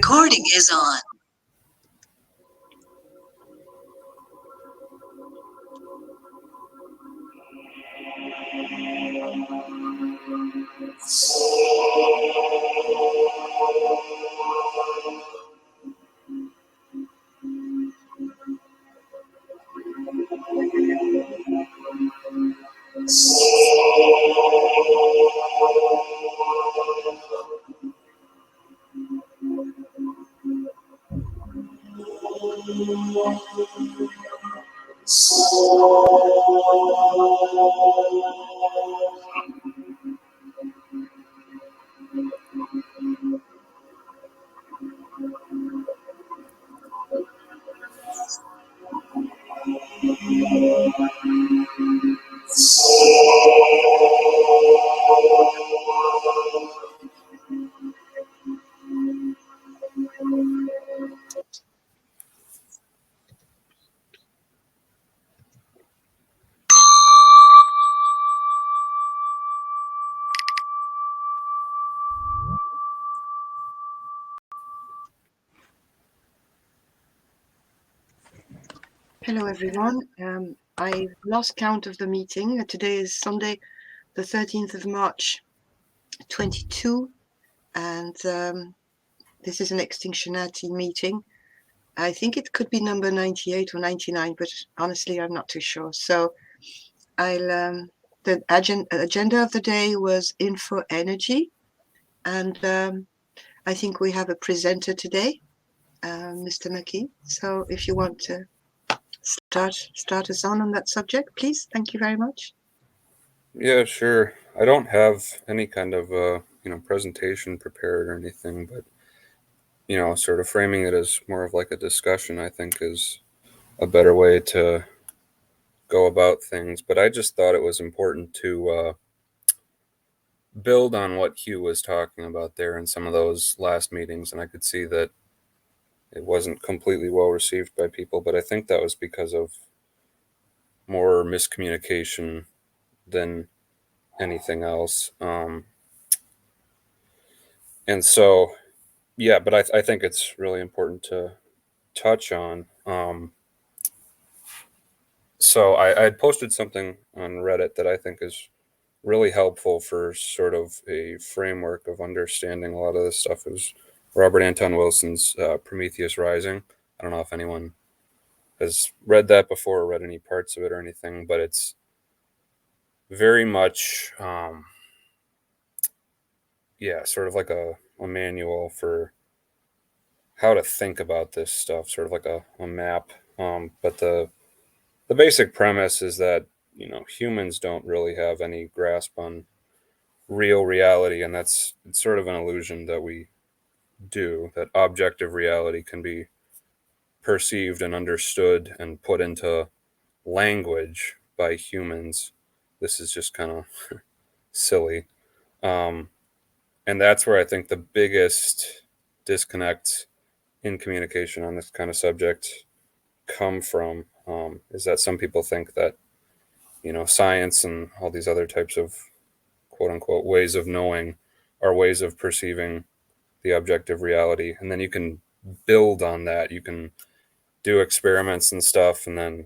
Recording is on. Hello everyone. I lost count of the meeting. Today is Sunday, the 13th of March, 22, and this is an Extinctionati meeting. I think it could be number 98 or 99, but honestly, I'm not too sure. So the agenda of the day was info energy, and I think we have a presenter today, Mr. McKee. So if you want to start us on that subject, please. Thank you very much. Yeah, sure. I don't have any kind of presentation prepared or anything, but sort of framing it as more of like a discussion, I think is a better way to go about things. But I just thought it was important to build on what Hugh was talking about there in some of those last meetings, and I could see that it wasn't completely well received by people, but I think that was because of more miscommunication than anything else. And so, yeah, but I think it's really important to touch on. So I had posted something on Reddit that I think is really helpful for sort of a framework of understanding a lot of this stuff. It was Robert Anton Wilson's Prometheus Rising. I don't know if anyone has read that before or read any parts of it or anything, but it's very much, sort of like a manual for how to think about this stuff, sort of like a map. But the basic premise is that humans don't really have any grasp on real reality, and it's sort of an illusion that we do, that objective reality can be perceived and understood and put into language by humans. This is just kind of silly. And that's where I think the biggest disconnect in communication on this kind of subject come from, is that some people think that science and all these other types of quote unquote ways of knowing are ways of perceiving the objective reality, and then you can build on that. You can do experiments and stuff and then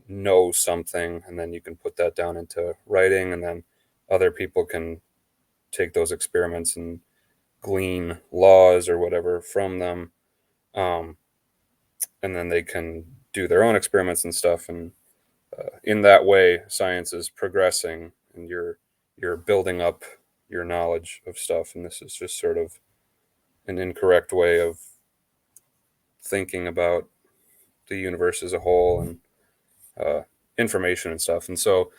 know something, and then you can put that down into writing, and then other people can take those experiments and glean laws or whatever from them, and then they can do their own experiments and stuff, and in that way science is progressing, and you're building up your knowledge of stuff. And this is just sort of an incorrect way of thinking about the universe as a whole, and information and stuff. And so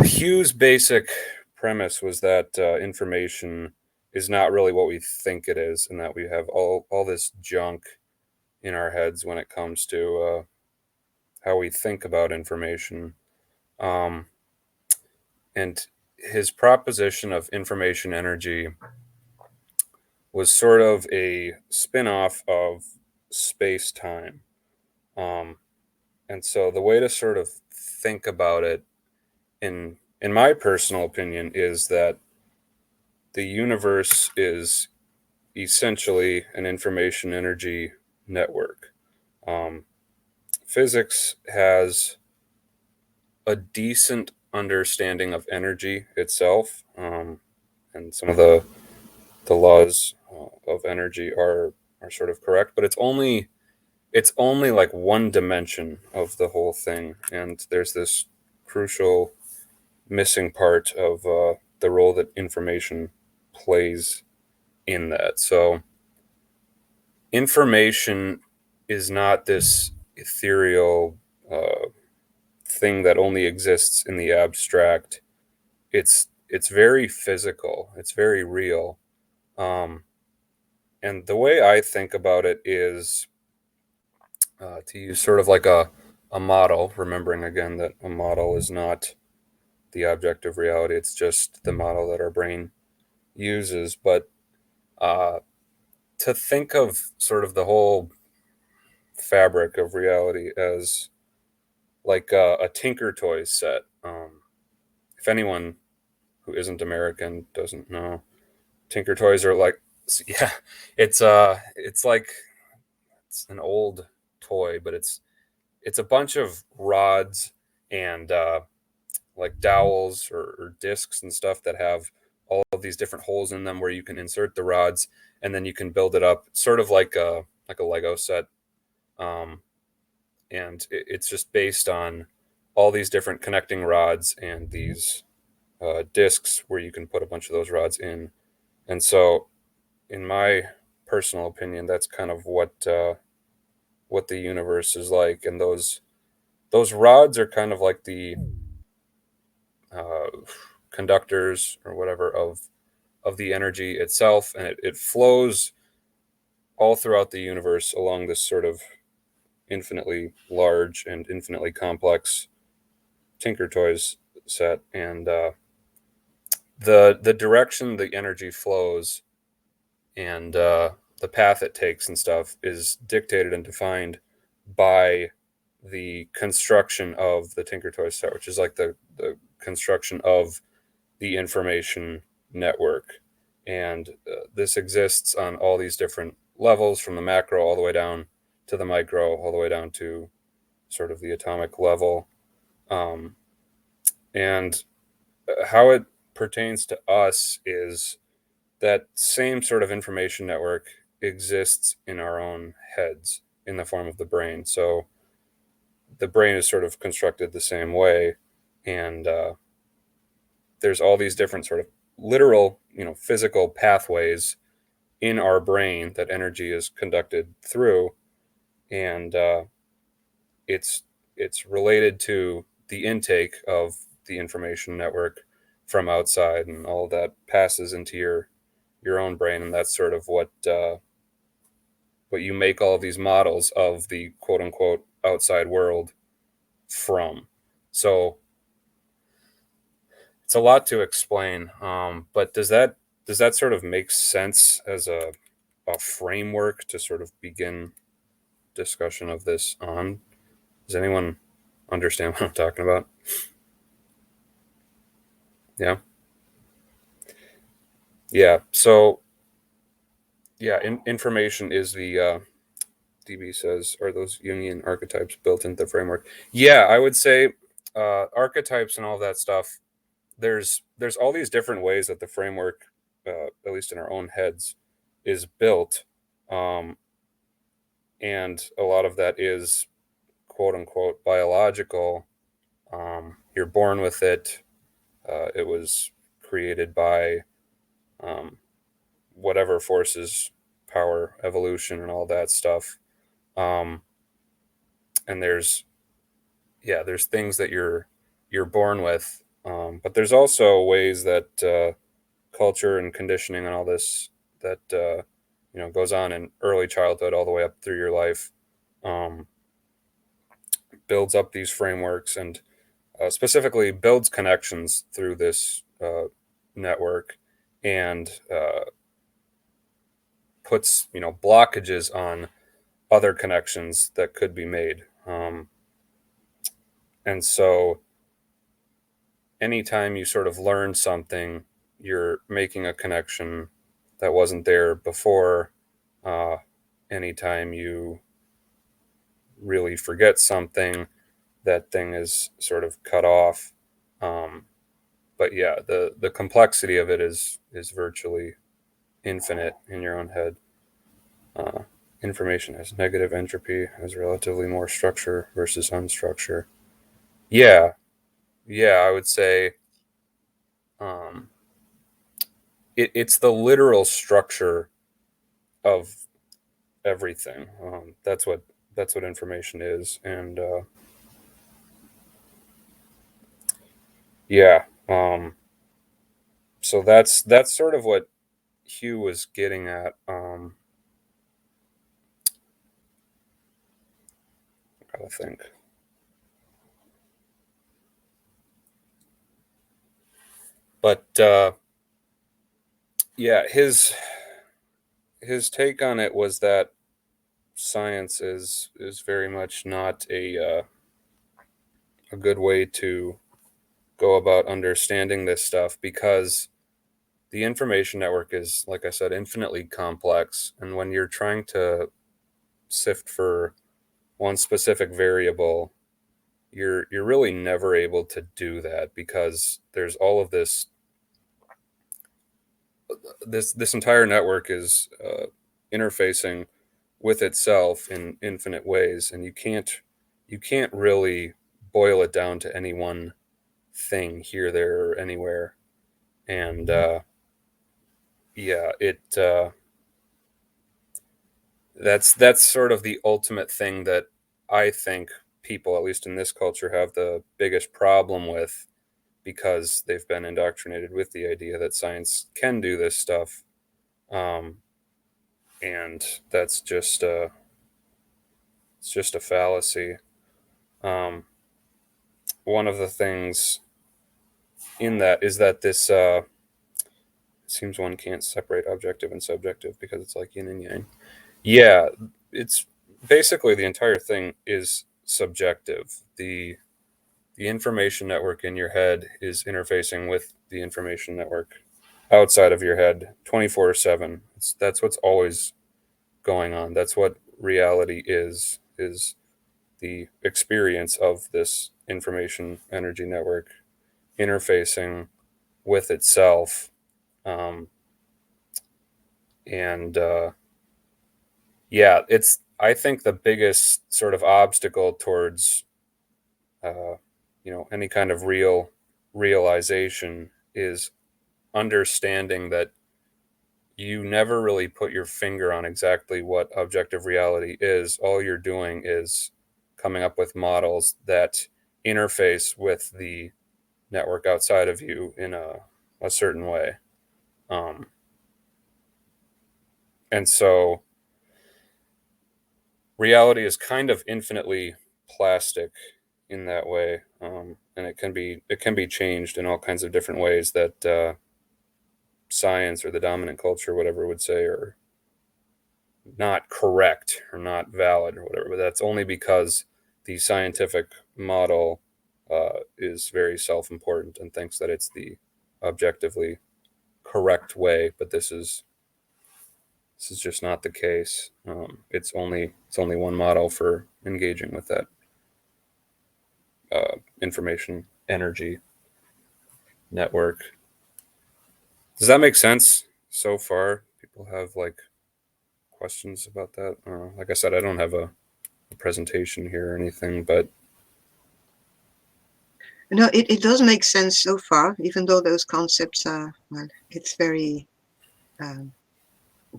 Hugh's basic premise was that information is not really what we think it is, and that we have all this junk in our heads when it comes to how we think about information. Um, and his proposition of information energy was sort of a spin-off of space-time. And so the way to sort of think about it, in my personal opinion, is that the universe is essentially an information energy network. Um, Physics has a decent understanding of energy itself, and some of the laws of energy are sort of correct, but it's only like one dimension of the whole thing, and there's this crucial missing part of the role that information plays in that. So information is not this ethereal thing that only exists in the abstract. It's very physical. It's very real. Um, and the way I think about it is to use sort of like a model, remembering again that a model is not the objective reality, it's just the model that our brain uses. But uh, to think of sort of the whole fabric of reality as like a Tinker Toys set. If anyone who isn't American doesn't know, Tinker Toys are like, yeah, it's like it's an old toy, but it's a bunch of rods and like dowels or discs and stuff that have all of these different holes in them where you can insert the rods, and then you can build it up, sort of like a Lego set. Um, and it's just based on all these different connecting rods and these discs where you can put a bunch of those rods in. And so, in my personal opinion, that's kind of what the universe is like. And those rods are kind of like the uh, conductors or whatever of the energy itself, and it flows all throughout the universe along this sort of infinitely large and infinitely complex Tinker Toys set. And the direction the energy flows and the path it takes and stuff is dictated and defined by the construction of the Tinker Toys set, which is like the construction of the information network. And this exists on all these different levels, from the macro all the way down to the micro, all the way down to sort of the atomic level. Um, and how it pertains to us is that same sort of information network exists in our own heads in the form of the brain. So the brain is sort of constructed the same way, and there's all these different sort of literal, physical pathways in our brain that energy is conducted through, and it's it's related to the intake of the information network from outside, and all of that passes into your own brain, and that's sort of what you make all of these models of the quote unquote outside world from. So it's a lot to explain, but does that sort of make sense as a framework to sort of begin discussion of this on? Does anyone understand what I'm talking about? Yeah. Yeah. So yeah, information is the DB says, are those Jungian archetypes built into the framework? Yeah, I would say archetypes and all that stuff. There's all these different ways that the framework, at least in our own heads, is built, um, and a lot of that is quote unquote biological. You're born with it. It was created by um, whatever forces, power, evolution, and all that stuff. Um, and there's things that you're born with, but there's also ways that culture and conditioning and all this that goes on in early childhood all the way up through your life, um, builds up these frameworks, and specifically builds connections through this network, and puts blockages on other connections that could be made. And so anytime you sort of learn something, you're making a connection that wasn't there before. Anytime you really forget something, that thing is sort of cut off. But yeah, the complexity of it is virtually infinite in your own head. Uh, Information has negative entropy, has relatively more structure versus unstructure. Yeah, yeah, I would say um, it's the literal structure of everything. That's what information is, and yeah. So that's sort of what Hugh was getting at. I gotta think, but yeah, his take on it was that science is very much not a good way to go about understanding this stuff because the information network is, like I said, infinitely complex, and when you're trying to sift for one specific variable, you're really never able to do that because there's all of this entire network is interfacing with itself in infinite ways, and you can't really boil it down to any one thing here, there, or anywhere. And yeah, it that's sort of the ultimate thing that I think people, at least in this culture, have the biggest problem with because they've been indoctrinated with the idea that science can do this stuff. Um, and that's just it's just a fallacy. Um, One of the things in that is that this seems one can't separate objective and subjective because it's like yin and yang. Yeah, it's basically the entire thing is subjective. The information network in your head is interfacing with the information network outside of your head 24/7. That's what's always going on. That's what reality is the experience of this information energy network interfacing with itself. Um, and Yeah, it's, I think, the biggest sort of obstacle towards uh, any kind of realization is understanding that you never really put your finger on exactly what objective reality is. All you're doing is coming up with models that interface with the network outside of you in a certain way. Um, and so reality is kind of infinitely plastic in that way, and it can be changed in all kinds of different ways that science or the dominant culture, whatever, would say are not correct or not valid or whatever. But that's only because the scientific model is very self-important and thinks that it's the objectively correct way. But this is just not the case. It's only one model for engaging with that information energy network. Does that make sense so far? People have like questions about that? Like I said, I don't have a presentation here or anything, but No, it does make sense so far, even though those concepts are, well, it's very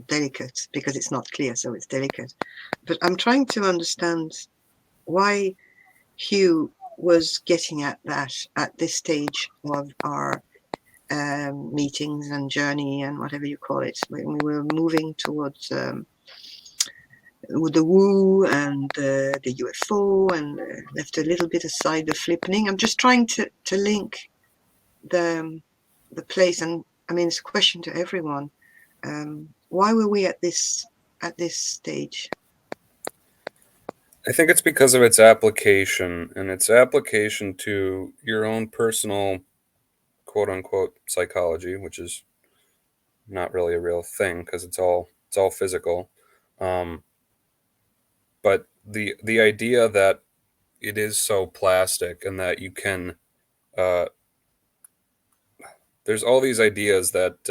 delicate because it's not clear, so it's delicate. But I'm trying to understand why Hugh was getting at that at this stage of our meetings and journey and whatever you call it, when we were moving towards with the woo and the UFO and left a little bit aside the flippening. I'm just trying to link the place, and I mean it's a question to everyone. Why were we at this stage? I think it's because of its application and its application to your own personal quote unquote psychology, which is not really a real thing because it's all physical. Um, but the idea that it is so plastic and that you can uh, there's all these ideas that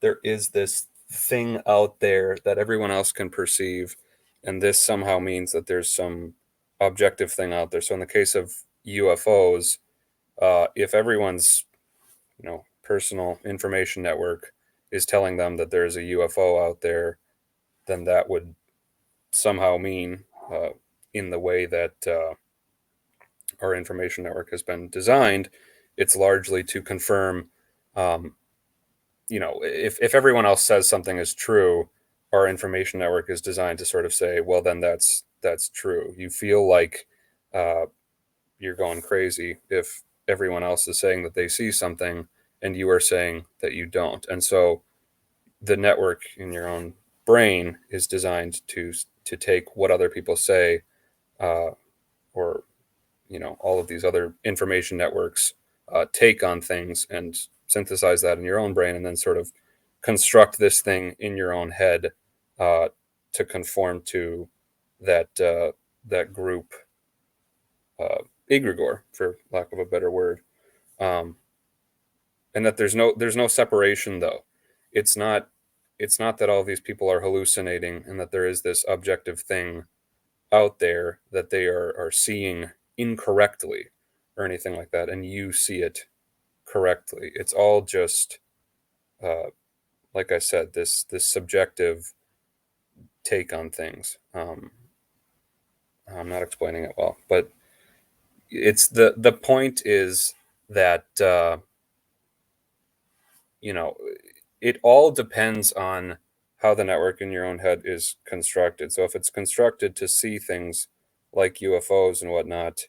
there is this thing out there that everyone else can perceive, and this somehow means that there's some objective thing out there. So in the case of UFOs, if everyone's personal information network is telling them that there's a UFO out there, then that would somehow mean, in the way that our information network has been designed, it's largely to confirm. Um, if everyone else says something is true, our information network is designed to sort of say, well, then that's true. You feel like uh, you're going crazy if everyone else is saying that they see something and you are saying that you don't. And so the network in your own brain is designed to take what other people say, uh, or all of these other information networks take on things and synthesize that in your own brain, and then sort of construct this thing in your own head uh, to conform to that group egregore, for lack of a better word. Um, and that there's no separation, though. It's not it's not that all these people are hallucinating and that there is this objective thing out there that they are seeing incorrectly or anything like that, and you see it correctly. It's all just, uh, like I said, this subjective take on things. I'm not explaining it well, but it's the point is that you know it all depends on how the network in your own head is constructed. So if it's constructed to see things like UFOs and whatnot,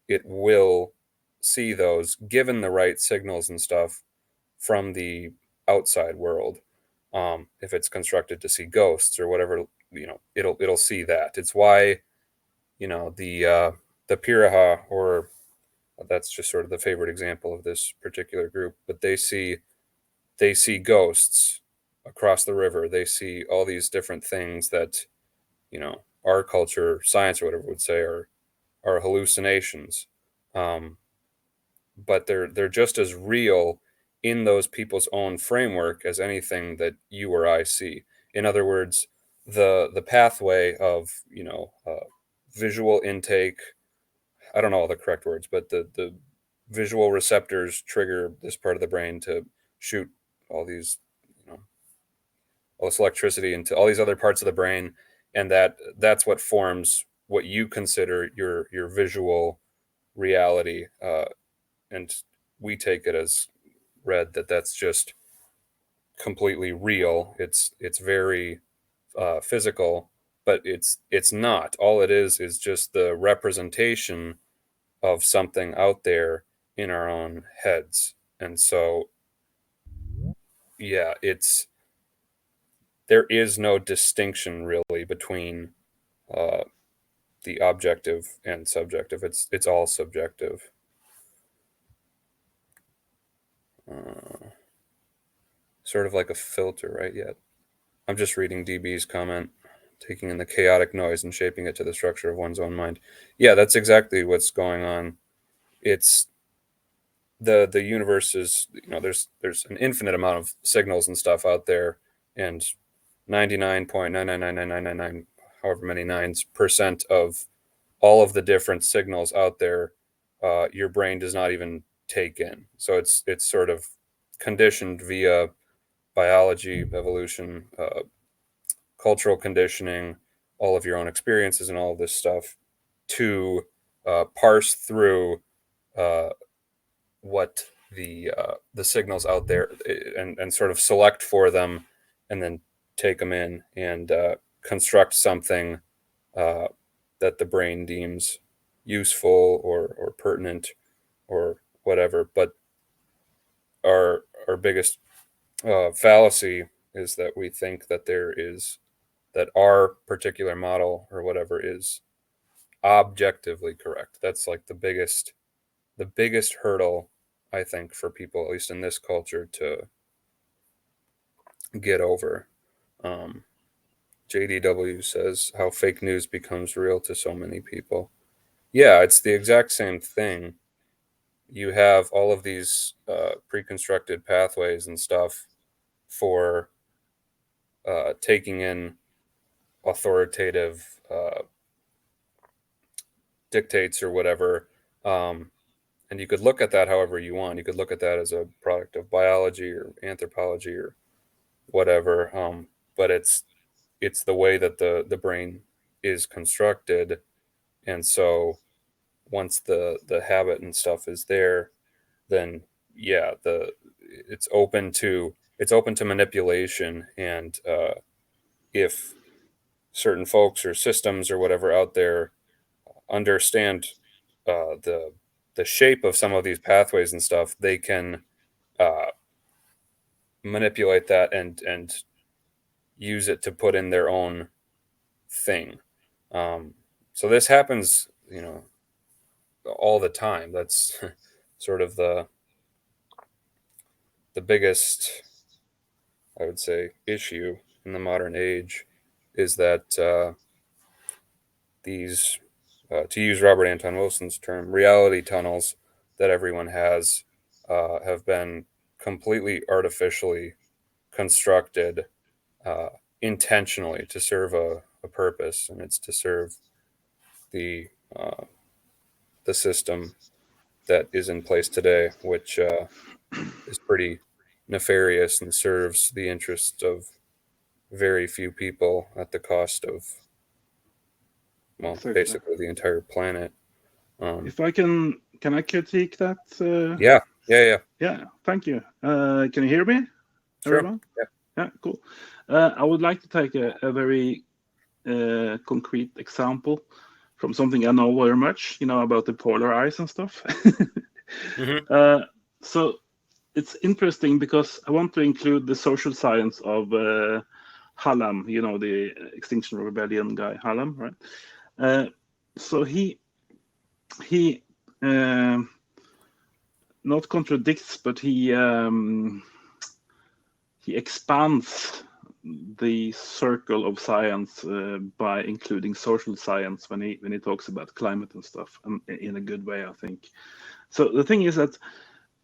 it will see those given the right signals and stuff from the outside world. If it's constructed to see ghosts or whatever, it'll see that. It's why the Piraha, or that's just sort of the favorite example of this particular group, but they see ghosts across the river. They see all these different things that our culture, science, or whatever would say are hallucinations. Um, but they're just as real in those people's own framework as anything that you or I see. In other words, the pathway of visual intake. I don't know all the correct words, but the visual receptors trigger this part of the brain to shoot all these you know all this electricity into all these other parts of the brain, and that's what forms what you consider your visual reality. And we take it as read that that's just completely real. It's very physical, but it's not. All it is just the representation of something out there in our own heads. And so, yeah, there is no distinction really between uh, the objective and subjective. It's all subjective. Uh, Sort of like a filter, right? Yet I'm just reading DB's comment, taking in the chaotic noise and shaping it to the structure of one's own mind. Yeah, that's exactly what's going on. It's the universe is, there's an infinite amount of signals and stuff out there, and 99.9999999, however many nines percent of all of the different signals out there, your brain does not even take in. So it's sort of conditioned via biology, evolution, cultural conditioning, all of your own experiences, and all of this stuff to parse through uh, what the signals out there, and sort of select for them, and then take them in and construct something uh, that the brain deems useful or pertinent or whatever. But our biggest fallacy is that we think that that our particular model or whatever is objectively correct. That's like the biggest hurdle, I think, for people, at least in this culture, get over. JDW says how fake news becomes real to so many people. Yeah, it's the exact same thing. You have all of these pre-constructed pathways and stuff for taking in authoritative dictates or whatever. And you could look at that however you want. You could look at that as a product of biology or anthropology or whatever. But it's the way that the brain is constructed, and so once the habit and stuff is there, then yeah, it's open to manipulation, and if certain folks or systems or whatever out there understand the shape of some of these pathways and stuff, they can uh, manipulate that and use it to put in their own thing. So this happens, all the time. That's sort of the biggest, I would say, issue in the modern age is that these, to use Robert Anton Wilson's term, reality tunnels that everyone has have been completely artificially constructed uh, intentionally to serve a purpose, and it's to serve the uh, the system that is in place today, which is pretty nefarious and serves the interests of very few people at the cost of, well, Exactly. basically the entire planet. If I can I critique that? Yeah. Yeah, thank you. Can you hear me, Sure. everyone? Yeah, cool. I would like to take a very concrete example from something I know very much, about the polar ice and stuff. Mm-hmm. So it's interesting because I want to include the social science of Hallam, the Extinction Rebellion guy, Hallam, right? So he not contradicts, but he expands the circle of science by including social science when he talks about climate and stuff, in a good way, I think. So the thing is that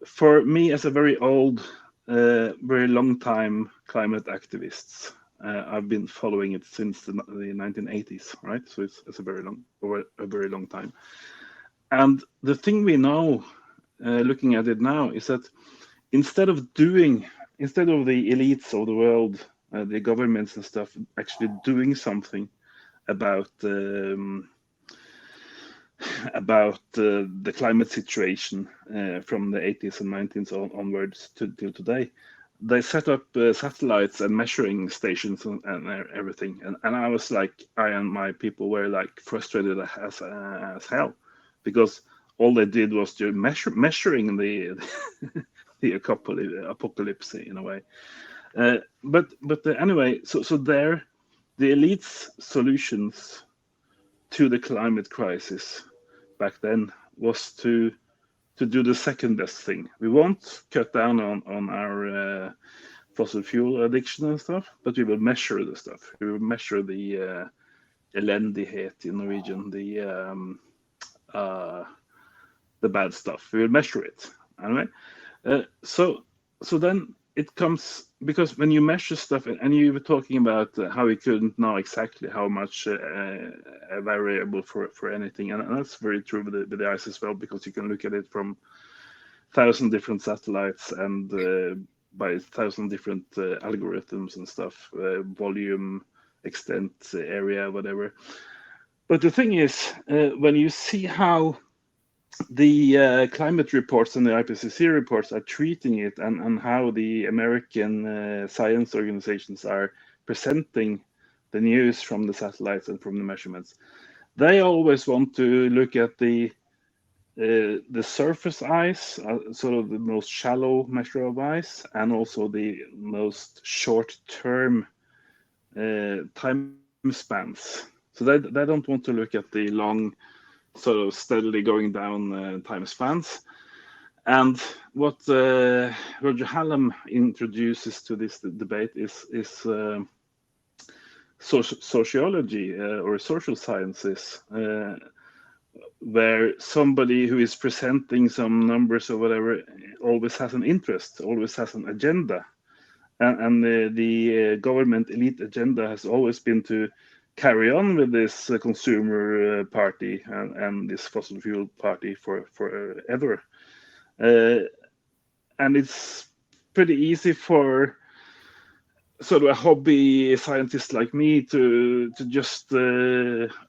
for me, as a very old, very long time climate activist, I've been following it since the 1980s, right? So it's a very long time. And the thing we know, looking at it now, is that instead of the elites of the world, the governments and stuff, actually doing something about the climate situation from the 80s and 90s onwards to today, they set up satellites and measuring stations and everything. And I was like, I and my people were like frustrated as hell, because all they did was to measuring the the apocalypse in a way. But anyway, so there, the elites' solutions to the climate crisis back then was to do the second best thing. We won't cut down on our fossil fuel addiction and stuff, but we will measure the stuff. We will measure the elendighet in Norwegian, the bad stuff. We will measure it. Anyway, so then it comes, because when you measure stuff, and you were talking about how we couldn't know exactly how much a variable for anything, and that's very true with the ice as well, because you can look at it from 1,000 different satellites and by 1,000 different algorithms and stuff, volume, extent, area, whatever. But the thing is, when you see how the climate reports and the IPCC reports are treating it, and how the American science organizations are presenting the news from the satellites and from the measurements, they always want to look at the surface ice, sort of the most shallow measure of ice, and also the most short-term time spans. So they don't want to look at the long, sort of steadily going down time spans. And what Roger Hallam introduces to this debate is sociology or social sciences, where somebody who is presenting some numbers or whatever always has an interest, always has an agenda. And the government elite agenda has always been to carry on with this consumer party and this fossil fuel party forever. And it's pretty easy for sort of a hobby scientist like me to just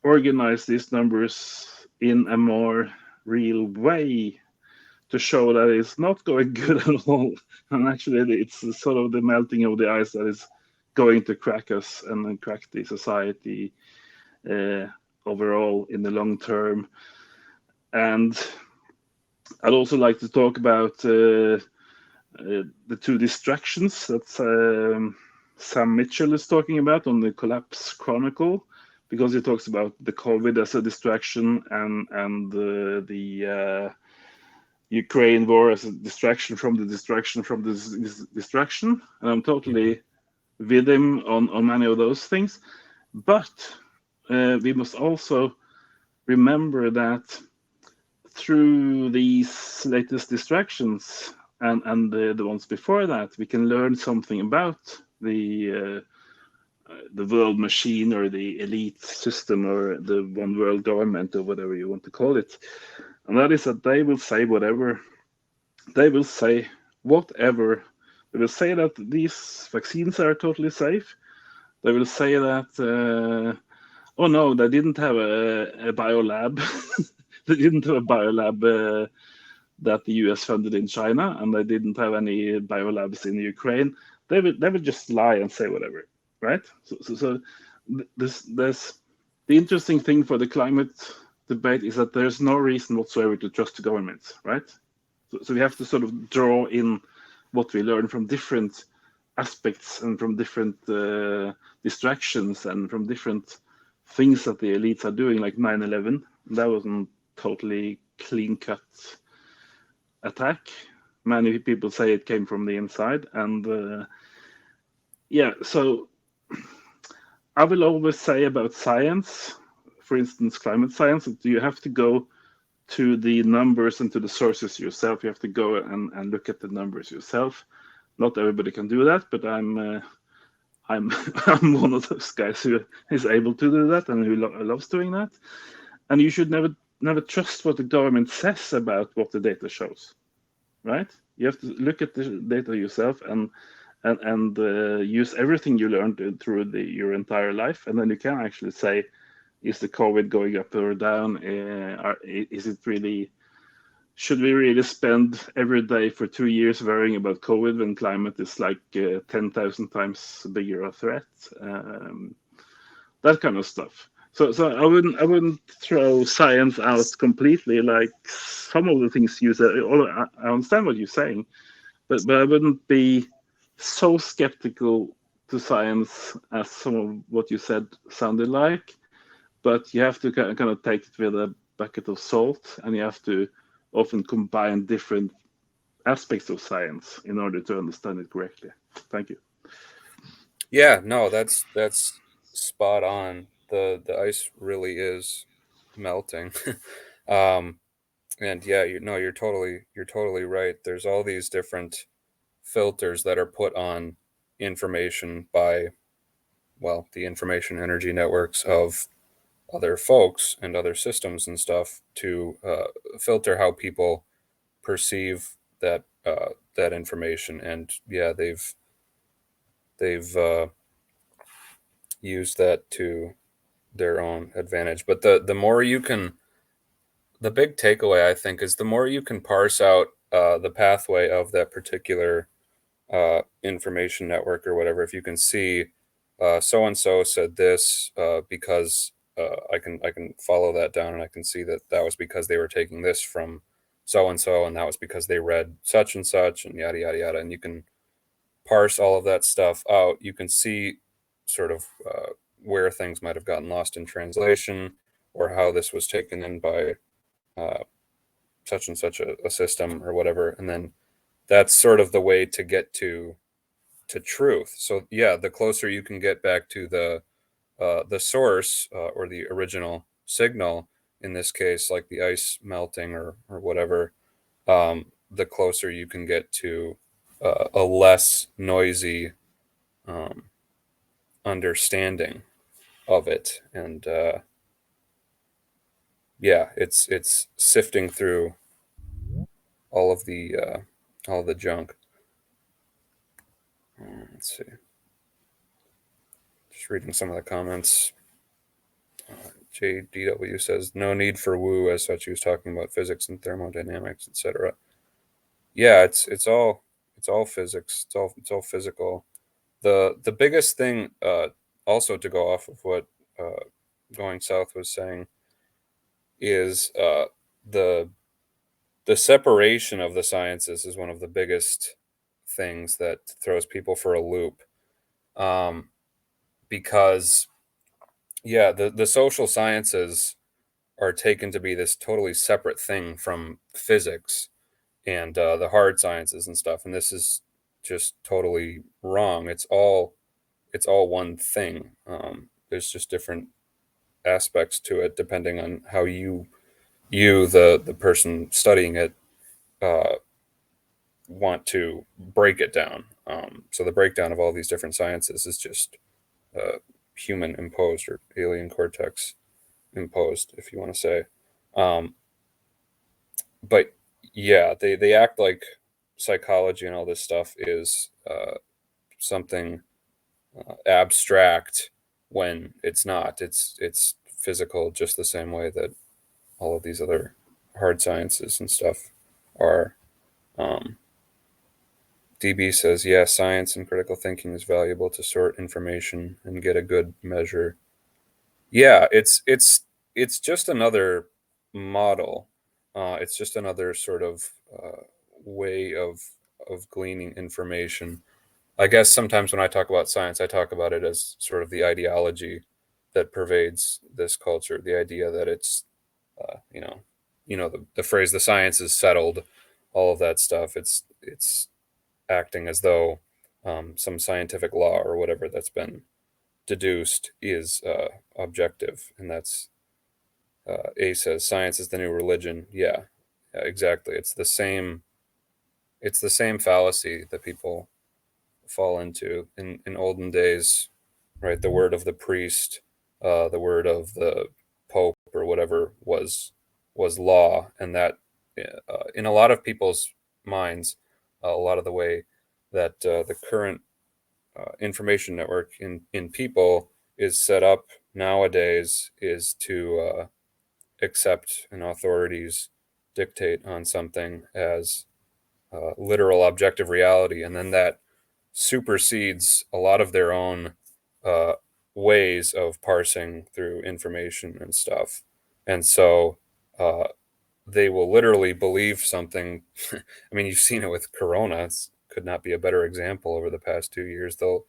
organize these numbers in a more real way to show that it's not going good at all, and actually it's sort of the melting of the ice that is going to crack us and then crack the society overall in the long term. And I'd also like to talk about the two distractions that Sam Mitchell is talking about on the Collapse Chronicle, because he talks about the COVID as a distraction and the Ukraine war as a distraction from the distraction from the distraction. And I'm totally with him on many of those things. But we must also remember that through these latest distractions and the ones before that, we can learn something about the world machine or the elite system or the one world government or whatever you want to call it. And that is that they will say whatever. They will say whatever. They will say that these vaccines are totally safe. They will say that, oh no, they didn't have a biolab. They didn't have a biolab that the US funded in China, and they didn't have any biolabs in Ukraine. They would just lie and say whatever, right? So there's the interesting thing for the climate debate is that there's no reason whatsoever to trust the governments, right? So we have to sort of draw in what we learn from different aspects and from different distractions and from different things that the elites are doing, like 9/11. That wasn't totally clean-cut attack. Many people say it came from the inside, and yeah, so I will always say about science, for instance, climate science, that you have to go to the numbers and to the sources yourself. You have to go and look at the numbers yourself. Not everybody can do that, but I'm I'm one of those guys who is able to do that and who loves doing that. And you should never trust what the government says about what the data shows, right? You have to look at the data yourself and use everything you learned through your entire life, and then you can actually say, is the COVID going up or down? Is it really? Should we really spend every day for 2 years worrying about COVID when climate is like 10,000 times bigger a threat? That kind of stuff. So I wouldn't throw science out completely. Like some of the things you said, I understand what you're saying, but I wouldn't be so skeptical to science as some of what you said sounded like. But you have to kind of take it with a bucket of salt, and you have to often combine different aspects of science in order to understand it correctly. Thank you. Yeah, no, that's spot on. The ice really is melting. And yeah, you're totally right. There's all these different filters that are put on information by, well, the information energy networks of other folks and other systems and stuff to filter how people perceive that information. And yeah, they've used that to their own advantage. But the more you can, the big takeaway I think is the more you can parse out the pathway of that particular information network or whatever. If you can see so and so said this because I can follow that down, and I can see that that was because they were taking this from so and so, and that was because they read such and such, and yada yada yada. And you can parse all of that stuff out. You can see sort of where things might have gotten lost in translation, or how this was taken in by such and such a system or whatever, and then that's sort of the way to get to truth. So yeah, the closer you can get back to the source or the original signal, in this case, like the ice melting or whatever, the closer you can get to a less noisy understanding of it. And yeah, it's sifting through all of the junk. Let's see. Just reading some of the comments. JDW says no need for woo, as such. He was talking about physics and thermodynamics, etc. Yeah, it's all physics. It's all physical. The biggest thing, also to go off of what Going South was saying, is the separation of the sciences is one of the biggest things that throws people for a loop, because yeah, the social sciences are taken to be this totally separate thing from physics and the hard sciences and stuff, and this is just totally wrong. It's all one thing. There's just different aspects to it depending on how you the person studying it want to break it down. So the breakdown of all these different sciences is just human imposed or alien cortex imposed, if you want to say. But yeah, they act like psychology and all this stuff is something abstract when it's not. It's physical, just the same way that all of these other hard sciences and stuff are. DB says, yeah, science and critical thinking is valuable to sort information and get a good measure. Yeah, it's just another model. It's just another sort of way of gleaning information. I guess sometimes when I talk about science, I talk about it as sort of the ideology that pervades this culture. The idea that it's, the phrase "the science is settled," all of that stuff. It's acting as though some scientific law or whatever that's been deduced is objective, and that's A says science is the new religion. Yeah, exactly. It's the same fallacy that people fall into in olden days, right? The word of the priest, the word of the pope or whatever was law, and that in a lot of people's minds, a lot of the way that the current information network in people is set up nowadays is to accept an authority's dictate on something as literal objective reality, and then that supersedes a lot of their own ways of parsing through information and stuff. And so they will literally believe something. I mean, you've seen it with Corona. It could not be a better example over the past 2 years. They'll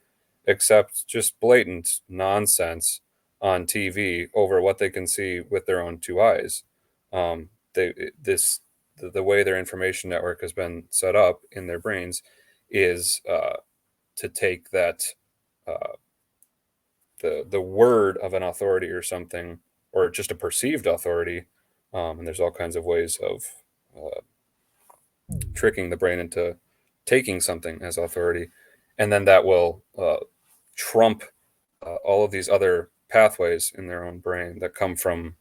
accept just blatant nonsense on TV over what they can see with their own two eyes. The way their information network has been set up in their brains is to take that the word of an authority or something, or just a perceived authority, and there's all kinds of ways of tricking the brain into taking something as authority, and then that will trump all of these other pathways in their own brain that come from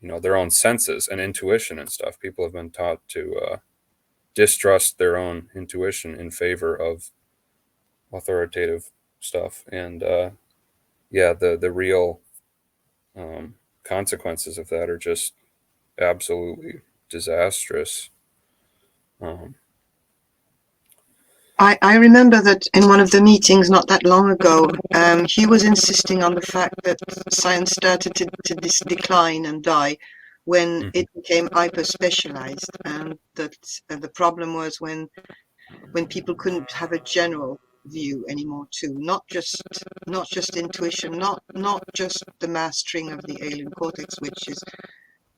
their own senses and intuition and stuff. People have been taught to distrust their own intuition in favor of authoritative stuff, and the real consequences of that are just absolutely disastrous. I remember that in one of the meetings not that long ago, he was insisting on the fact that science started to decline and die when it became hyper-specialized, and that the problem was when people couldn't have a general view anymore too, not just intuition, not just the mastering of the alien cortex, which is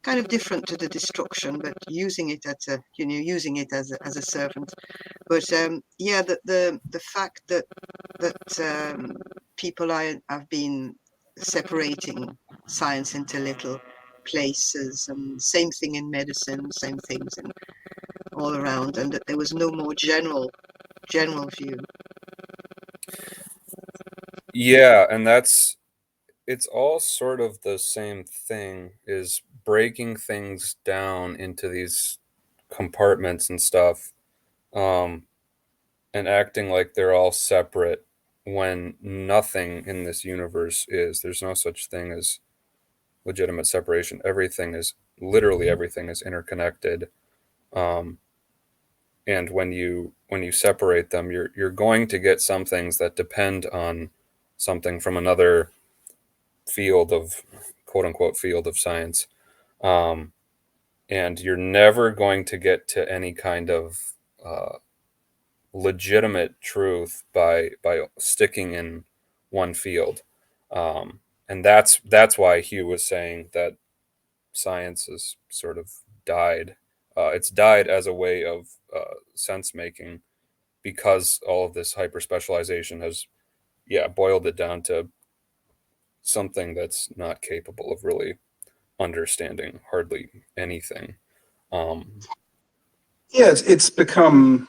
kind of different to the destruction, but using it as a, using it as a servant. But yeah, the fact that people have been separating science into little places, and same thing in medicine, same things in all around, and that there was no more general view. Yeah, and it's all sort of the same thing, is breaking things down into these compartments and stuff, and acting like they're all separate when nothing in this universe is. There's no such thing as legitimate separation. Literally everything is interconnected. Um, and when you separate them, you're going to get some things that depend on something from another field of, quote unquote, field of science. Um, and you're never going to get to any kind of legitimate truth by sticking in one field. And that's why Hugh was saying that science has sort of died. It's died as a way of sense making, because all of this hyper specialization has, yeah, boiled it down to something that's not capable of really understanding hardly anything. Yeah, it's become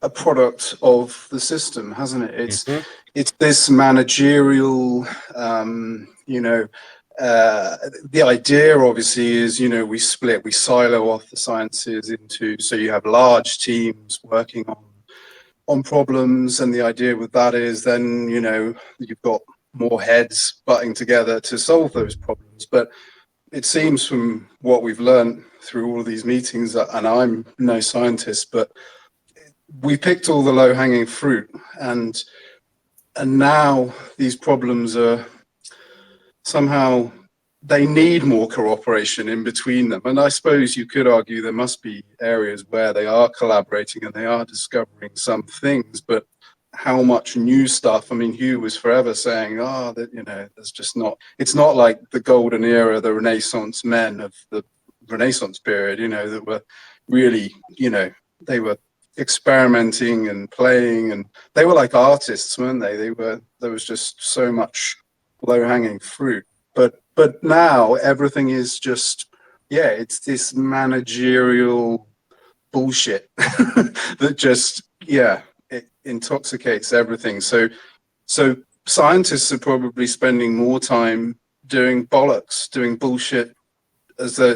a product of the system, hasn't it? Mhm. It's this managerial, the idea obviously is, we silo off the sciences into, so you have large teams working on problems, and the idea with that is then, you've got more heads butting together to solve those problems. But it seems from what we've learned through all of these meetings, and I'm no scientist, but we picked all the low-hanging fruit, and now these problems are somehow, they need more cooperation in between them. And I suppose you could argue there must be areas where they are collaborating and they are discovering some things, but how much new stuff? I mean, Hugh was forever saying, there's just not, it's not like the golden era, the Renaissance men of the Renaissance period, that were really, they were experimenting and playing, and they were like artists, weren't they? There was just so much low-hanging fruit. But now everything is just, yeah, it's this managerial bullshit that just, yeah, it intoxicates everything. So scientists are probably spending more time doing bollocks, doing bullshit, as they're,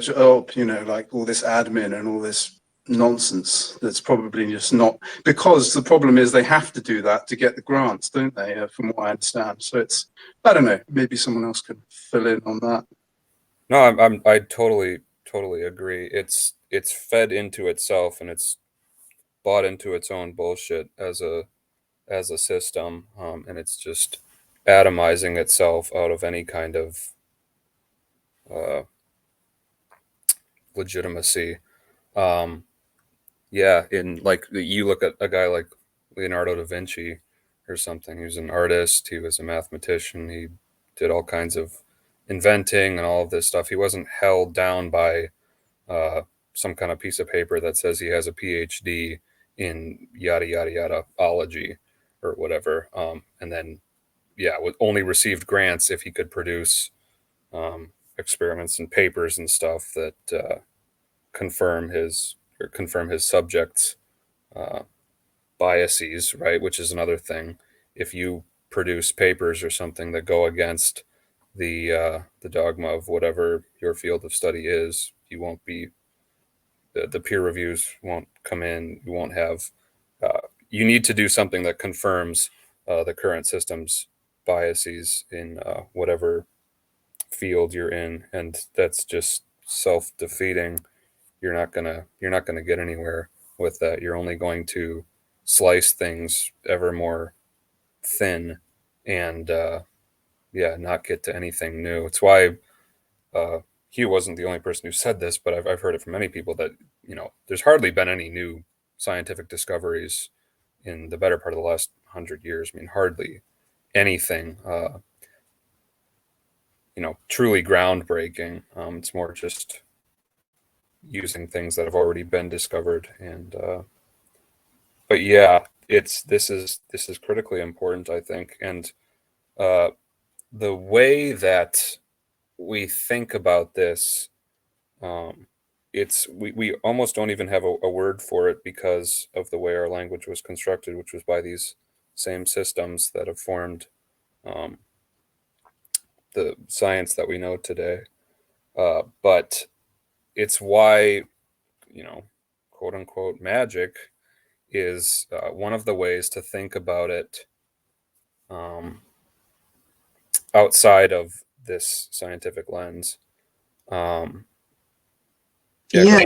like all this admin and all this nonsense that's probably just not, because the problem is they have to do that to get the grants, don't they, from what I understand. So it's, I don't know, maybe someone else could fill in on that. No, I totally agree. It's fed into itself, and it's bought into its own bullshit as a system, and it's just atomizing itself out of any kind of uh, legitimacy. Um, yeah, in like you look at a guy like Leonardo da Vinci or something. He was an artist. He was a mathematician. He did all kinds of inventing and all of this stuff. He wasn't held down by uh, some kind of piece of paper that says he has a PhD in yada yada yada ology or whatever, and then yeah, only received grants if he could produce experiments and papers and stuff that confirm his subjects' uh, biases, right? Which is another thing. If you produce papers or something that go against the dogma of whatever your field of study is, you won't be the peer reviews won't come in. You won't have. You need to do something that confirms the current system's biases in whatever field you're in, and that's just self-defeating. You're not gonna get anywhere with that. You're only going to slice things ever more thin, and yeah, not get to anything new. It's why Hugh wasn't the only person who said this, but I've heard it from many people that there's hardly been any new scientific discoveries in the better part of the last 100 years. I mean, hardly anything truly groundbreaking. It's more just using things that have already been discovered. And but yeah, this is critically important, I think. And the way that we think about this, we almost don't even have a word for it because of the way our language was constructed, which was by these same systems that have formed the science that we know today. But it's why, quote unquote, magic is one of the ways to think about it outside of this scientific lens. Yeah,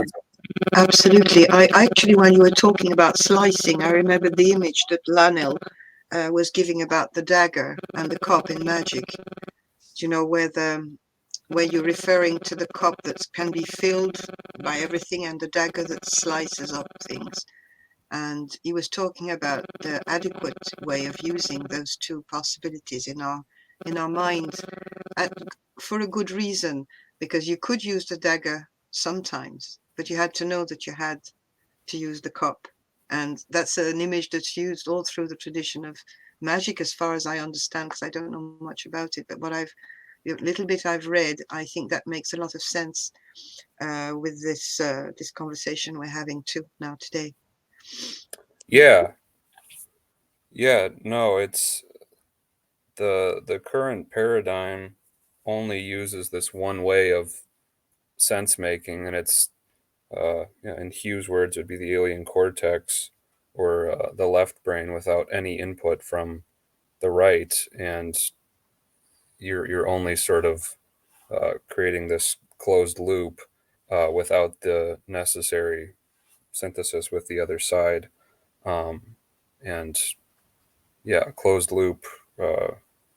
absolutely. I actually, when you were talking about slicing, I remember the image that Lanel was giving about the dagger and the cup in magic. Where you're referring to the cup that can be filled by everything and the dagger that slices up things. And he was talking about the adequate way of using those two possibilities in our minds, for a good reason, because you could use the dagger sometimes, but you had to know that you had to use the cup. And that's an image that's used all through the tradition of magic, as far as I understand, because I don't know much about it. But the little bit I've read, I think that makes a lot of sense with this conversation we're having too now today. Yeah. No, it's the current paradigm only uses this one way of sense making, and it's in Hugh's words, it would be the alien cortex or the left brain without any input from the right, and you're only sort of creating this closed loop without the necessary synthesis with the other side. And yeah, a closed loop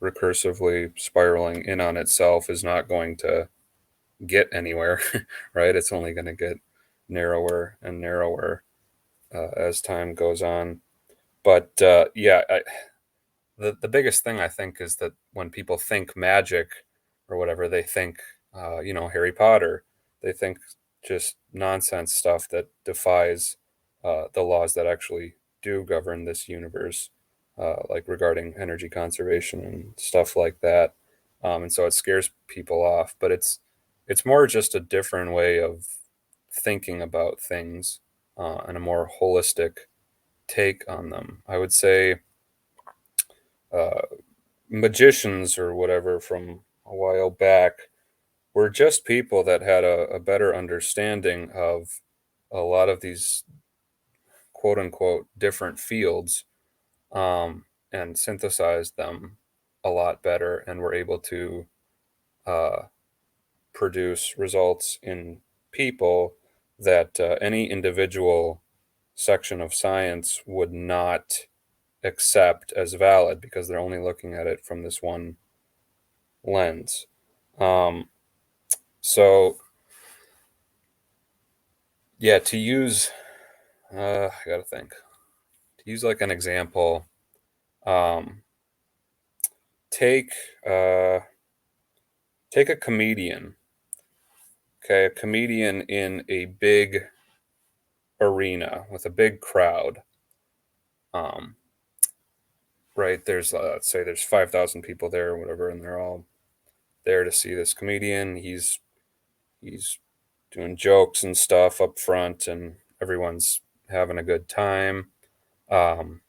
recursively spiraling in on itself is not going to get anywhere, right? It's only going to get narrower and narrower as time goes on. But the biggest thing I think is that when people think magic or whatever, they think, Harry Potter. They think just nonsense stuff that defies the laws that actually do govern this universe, like regarding energy conservation and stuff like that. And so it scares people off. But it's more just a different way of thinking about things and a more holistic take on them. I would say magicians or whatever from a while back were just people that had a better understanding of a lot of these quote unquote different fields, and synthesized them a lot better and were able to uh, produce results in people that any individual section of science would not accept as valid because they're only looking at it from this one lens. Um, so, yeah, to use, I gotta think, to use like an example, um, take take a comedian. Okay, a comedian in a big arena with a big crowd. Um, right, there's let's say there's 5,000 people there or whatever, and they're all there to see this comedian. He's doing jokes and stuff up front, and everyone's having a good time. Um,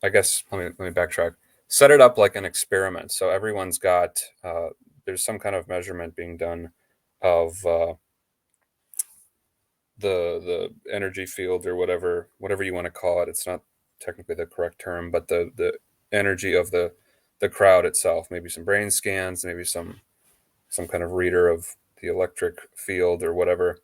I guess let me backtrack. Set it up like an experiment. So everyone's got there's some kind of measurement being done of the energy field or whatever you want to call it. It's not technically the correct term, but the energy of the crowd itself. Maybe some brain scans, maybe some kind of reader of the electric field or whatever.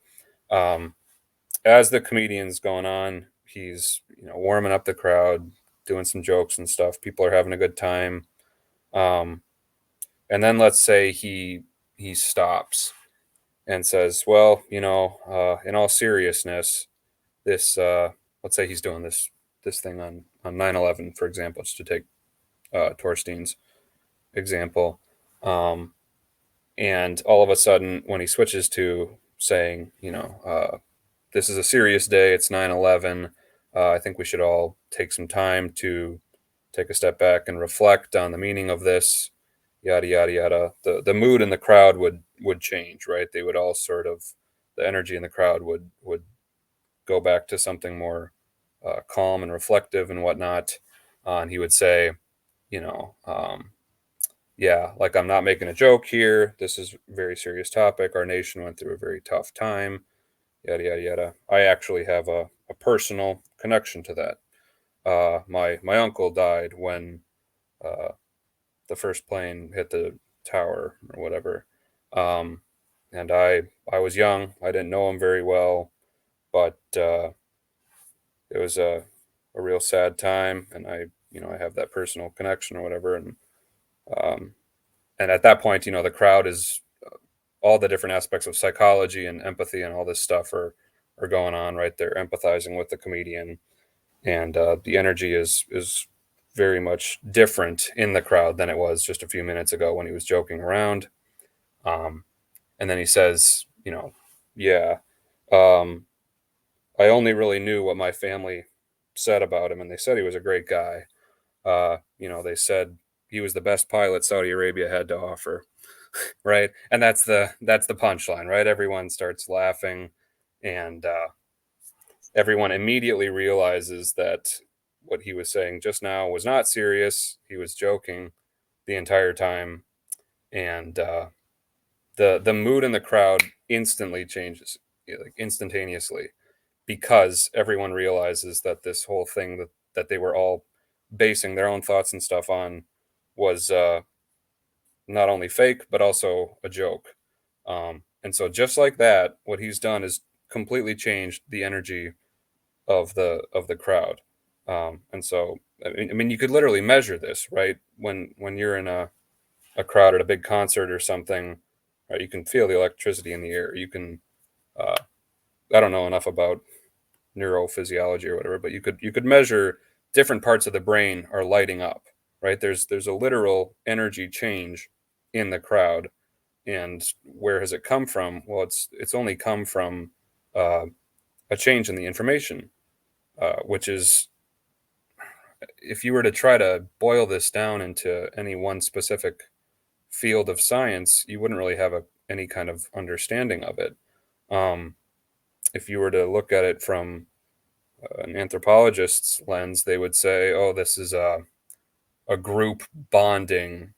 As the comedian's going on, he's warming up the crowd, doing some jokes and stuff. People are having a good time. And then let's say he stops and says, "Well, in all seriousness, this let's say he's doing this thing on 9/11, for example, just to take Torstein's example." And all of a sudden, when he switches to saying, this is a serious day. It's 9/11. I think we should all take some time to take a step back and reflect on the meaning of this, yada, yada, yada. The mood in the crowd would change, right? They would all sort of, the energy in the crowd would go back to something more calm and reflective and whatnot. And he would say, yeah, like, I'm not making a joke here. This is a very serious topic. Our nation went through a very tough time, yada, yada, yada. I actually have a personal connection to that. My uncle died when the first plane hit the tower or whatever. And I was young. I didn't know him very well, but it was a real sad time, and I have that personal connection or whatever. And at that point, the crowd is all the different aspects of psychology and empathy and all this stuff are going on, right? They're empathizing with the comedian, and the energy is very much different in the crowd than it was just a few minutes ago when he was joking around. And then he says, yeah, I only really knew what my family said about him, and they said he was a great guy. They said he was the best pilot Saudi Arabia had to offer, right? And that's the punchline, right? Everyone starts laughing, and everyone immediately realizes that what he was saying just now was not serious. He was joking the entire time, and the mood in the crowd instantly changes, like instantaneously, because everyone realizes that this whole thing that they were all basing their own thoughts and stuff on was not only fake but also a joke. And so just like that, what he's done is completely changed the energy of the crowd. And so I mean, you could literally measure this, right? When you're in a crowd at a big concert or something, right? You can feel the electricity in the air. You can I don't know enough about neurophysiology or whatever, but you could measure different parts of the brain are lighting up, right? There's a literal energy change in the crowd. And where has it come from? Well, it's only come from a change in the information, which is, if you were to try to boil this down into any one specific field of science, you wouldn't really have any kind of understanding of it. If you were to look at it from an anthropologist's lens, they would say, "Oh, this is a group bonding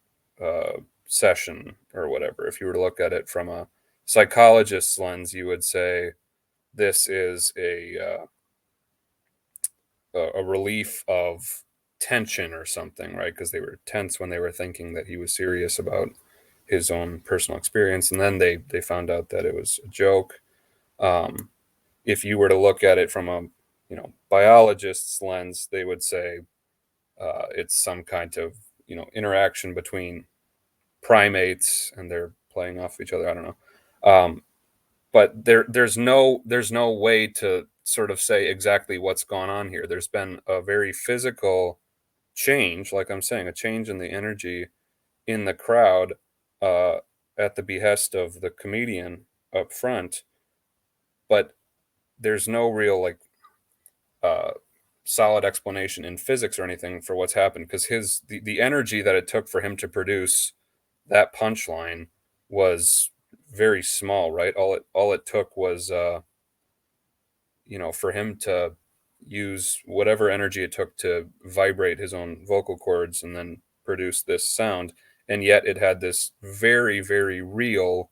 session or whatever." If you were to look at it from a psychologist's lens, you would say this is a relief of tension or something, right? Because they were tense when they were thinking that he was serious about his own personal experience, and then they found out that it was a joke. If you were to look at it from a biologist's lens, they would say it's some kind of interaction between primates, and they're playing off each other. I don't know, but there's no way to sort of say exactly what's gone on here. There's been a very physical change, like I'm saying, a change in the energy in the crowd at the behest of the comedian up front, but there's no real solid explanation in physics or anything for what's happened, because the energy that it took for him to produce that punchline was very small, right? All it took was for him to use whatever energy it took to vibrate his own vocal cords and then produce this sound, and yet it had this very, very real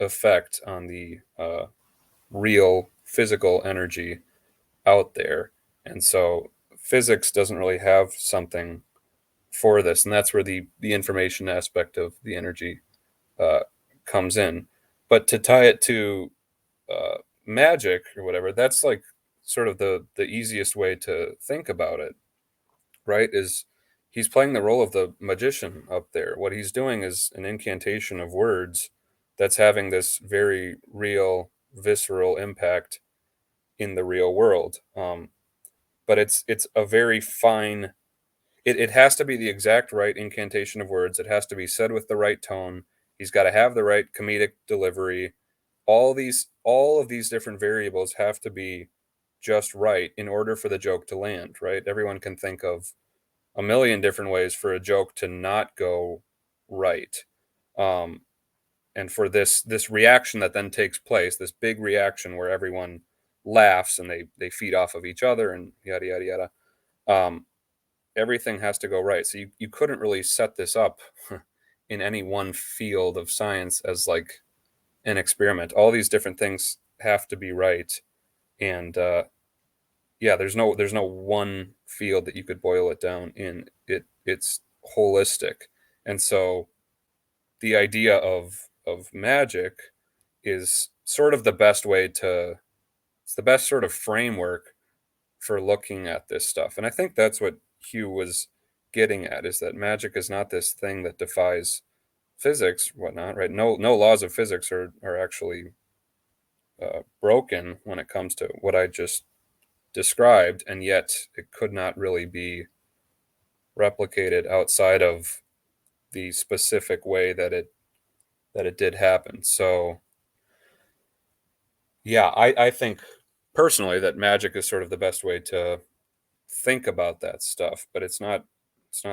effect on the real physical energy out there. And so physics doesn't really have something for this, and that's where the information aspect of the energy comes in. But to tie it to magic or whatever, that's like sort of the easiest way to think about it, right? Is he's playing the role of the magician up there. What he's doing is an incantation of words that's having this very real, visceral impact in the real world. But it's a very fine. It has to be the exact right incantation of words. It has to be said with the right tone. He's got to have the right comedic delivery. all of these different variables have to be just right in order for the joke to land, right? Everyone can think of a million different ways for a joke to not go right. And for this reaction that then takes place, this big reaction where everyone laughs and they feed off of each other and yada yada yada. Everything has to go right. So you couldn't really set this up in any one field of science as like an experiment. All these different things have to be right, and yeah, there's no one field that you could boil it down in. It's holistic, and so the idea of magic is sort of the best way to, it's the best sort of framework for looking at this stuff. And I think that's what Hugh was getting at, is that magic is not this thing that defies physics, whatnot, right? No laws of physics are actually broken when it comes to what I just described, and yet it could not really be replicated outside of the specific way that it did happen. So yeah, I think personally that magic is sort of the best way to think about that stuff, but it's not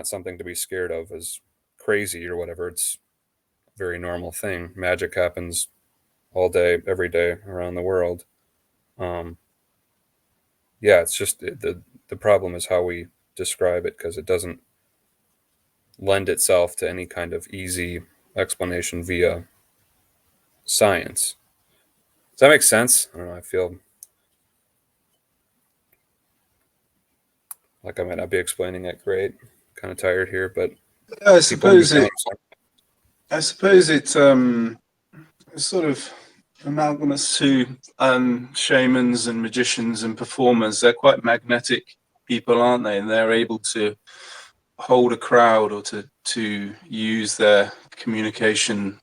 something to be scared of as crazy or whatever. It's a very normal thing. Magic happens all day, every day around the world. Yeah, it's just the problem is how we describe it, because it doesn't lend itself to any kind of easy explanation via science. Does that make sense? I don't know. I feel like I might not be explaining it great. Kind of tired here, but I people suppose understand. it's sort of amalgamous to shamans and magicians and performers. They're quite magnetic people, aren't they? And they're able to hold a crowd, or to use their communication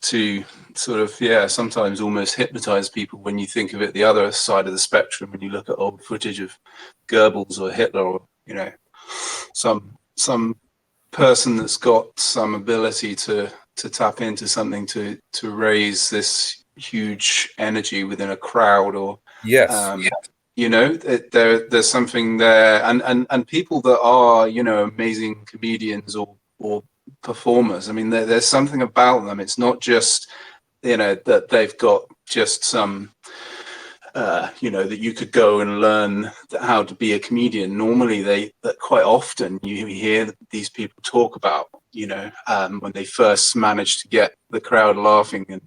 to sort of, yeah, sometimes almost hypnotize people when you think of it the other side of the spectrum, when you look at old footage of Goebbels or Hitler, or some person that's got some ability to tap into something to raise this huge energy within a crowd, or Yes. there's something there, and people that are amazing comedians or performers. I mean, there's something about them. It's not just that they've got just some that you could go and learn how to be a comedian. Normally, that quite often you hear these people talk about when they first manage to get the crowd laughing, and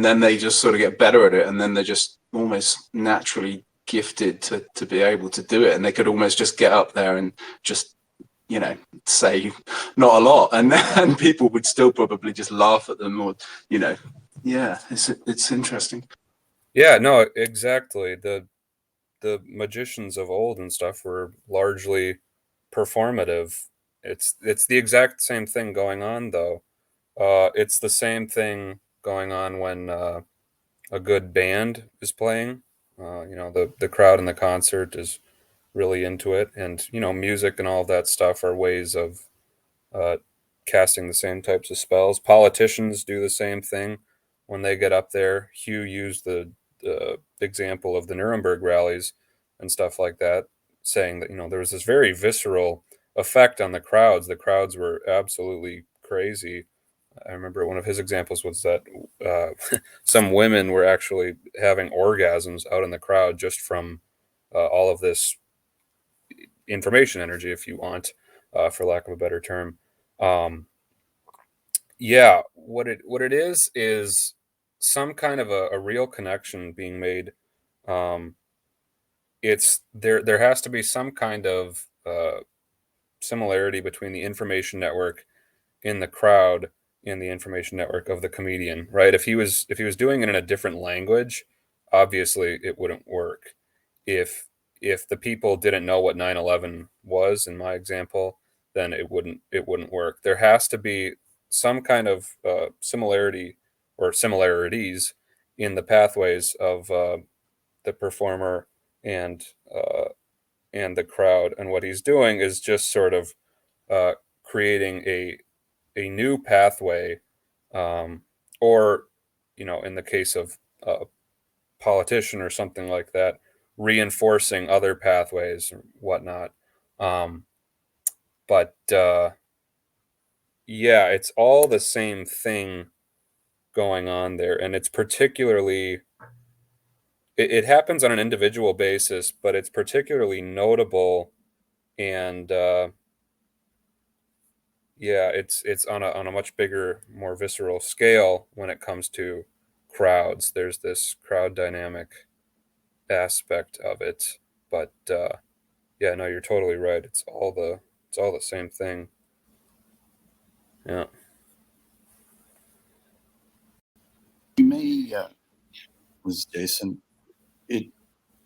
then they just sort of get better at it, and then they're just almost naturally gifted to be able to do it, and they could almost just get up there and just say not a lot, and people would still probably just laugh at them, or yeah, it's interesting. Yeah, no, exactly. The magicians of old and stuff were largely performative. It's the exact same thing going on, though. It's the same thing going on when a good band is playing. The crowd in the concert is really into it, and music and all of that stuff are ways of uh, casting the same types of spells. Politicians do the same thing when they get up there. Hugh used the example of the Nuremberg rallies and stuff like that, saying that there was this very visceral effect on the crowds. The crowds were absolutely crazy. I remember one of his examples was that some women were actually having orgasms out in the crowd just from all of this information energy, if you want, for lack of a better term. Yeah, what it is some kind of a real connection being made. It's there has to be some kind of similarity between the information network in the crowd and the information network of the comedian, right? If he was doing it in a different language, obviously it wouldn't work. If the people didn't know what 9/11 was, in my example, then it wouldn't work. There has to be some kind of similarity or similarities in the pathways of the performer and the crowd, and what he's doing is just sort of creating a new pathway, or in the case of a politician or something like that, reinforcing other pathways or whatnot. But yeah, it's all the same thing going on there. And it's particularly, it happens on an individual basis, but it's particularly notable. And yeah, it's on a much bigger, more visceral scale when it comes to crowds. There's this crowd dynamic aspect of it. But yeah, no, you're totally right. It's all the same thing. Yeah. You may, was Jason,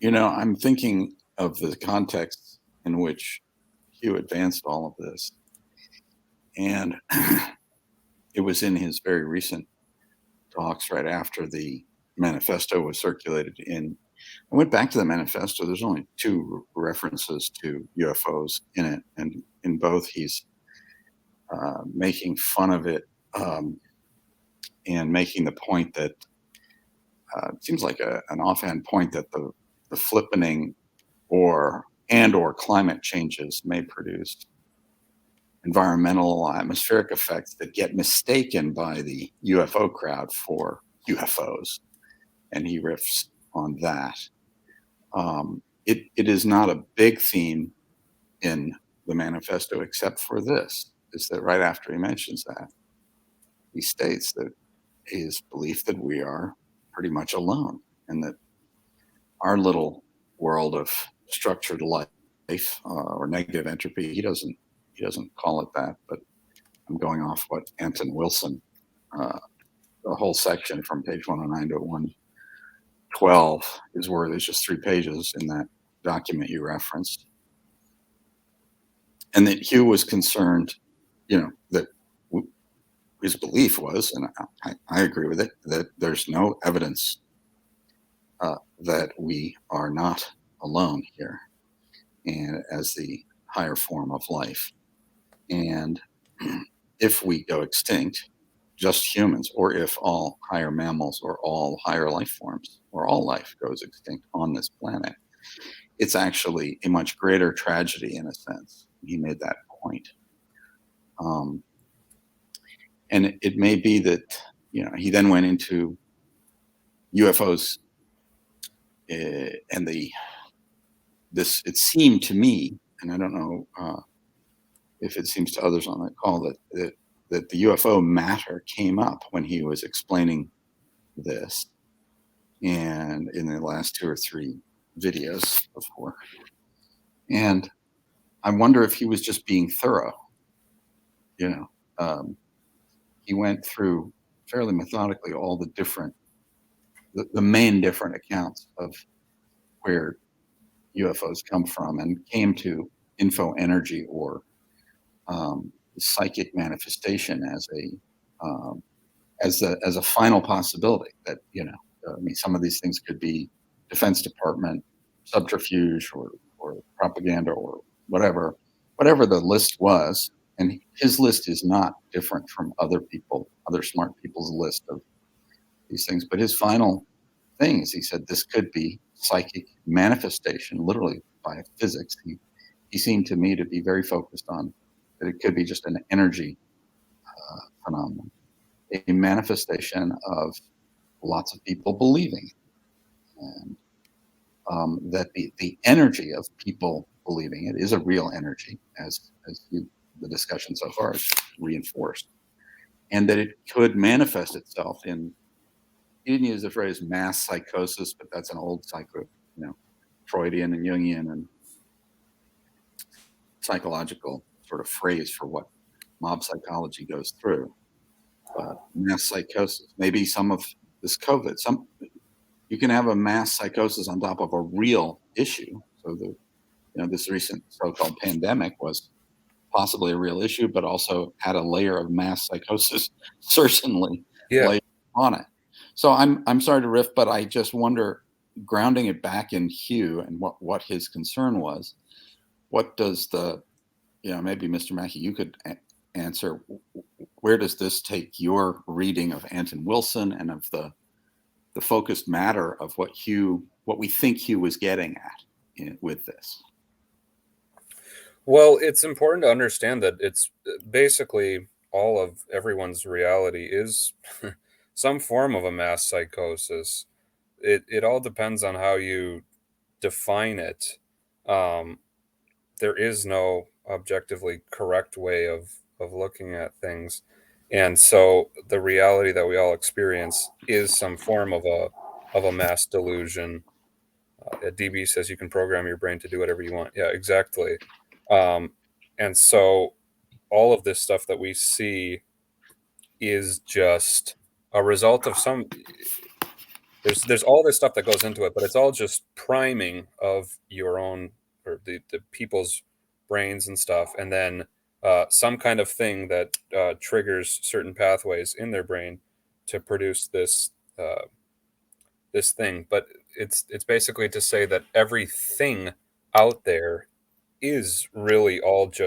I'm thinking of the context in which Hugh advanced all of this. And it was in his very recent talks right after the manifesto was circulated I went back to the manifesto. There's only 2 references to UFOs in it. And in both, he's making fun of it and making the point that it seems like an offhand point that the flippening or climate changes may produce environmental atmospheric effects that get mistaken by the UFO crowd for UFOs. And he riffs on that. It is not a big theme in the manifesto, except for this, is that right after he mentions that, he states that his belief that we are pretty much alone and that our little world of structured life or negative entropy, he doesn't call it that, but I'm going off what Anton Wilson, the whole section from page 109 to 112 is where there's just 3 pages in that document you referenced. And that Hugh was concerned, that his belief was, and I agree with it, that there's no evidence that we are not alone here and as the higher form of life. And if we go extinct, just humans, or if all higher mammals or all higher life forms or all life goes extinct on this planet, it's actually a much greater tragedy in a sense. He made that point. And it may be that, he then went into UFOs and it seemed to me, and I don't know if it seems to others on that call, that the UFO matter came up when he was explaining this, and in the last 2 or 3 videos before. And I wonder if he was just being thorough. He went through fairly methodically all the main different accounts of where UFOs come from and came to info energy or psychic manifestation as a final possibility that, some of these things could be Defense Department subterfuge or propaganda or whatever the list was. And his list is not different from other smart people's list of these things. But his final thing is, he said, this could be psychic manifestation, literally by physics. He seemed to me to be very focused on that it could be just an energy phenomenon, a manifestation of lots of people believing, and that the energy of people believing it is a real energy, as the discussion so far has reinforced, and that it could manifest itself in, he didn't use the phrase mass psychosis, but that's an old Freudian and Jungian and psychological sort of phrase for what mob psychology goes through. Mass psychosis, maybe some of this COVID, you can have a mass psychosis on top of a real issue. So this recent so-called pandemic was possibly a real issue, but also had a layer of mass psychosis certainly layered on it. So I'm sorry to riff, but I just wonder, grounding it back in Hugh and what his concern was, what does maybe Mr. Mackey, you could answer, where does this take your reading of Anton Wilson and of the the focused matter of what we think Hugh was getting at with this? Well, it's important to understand that it's basically all of everyone's reality is some form of a mass psychosis. It all depends on how you define it. There is no objectively correct way of looking at things. And so the reality that we all experience is some form of a mass delusion. DB says you can program your brain to do whatever you want. Yeah, exactly. And so all of this stuff that we see is just a result of some. There's all this stuff that goes into it, but it's all just priming of your own or the people's brains and stuff, and then some kind of thing that triggers certain pathways in their brain to produce this this thing. But it's basically to say that everything out there is really all just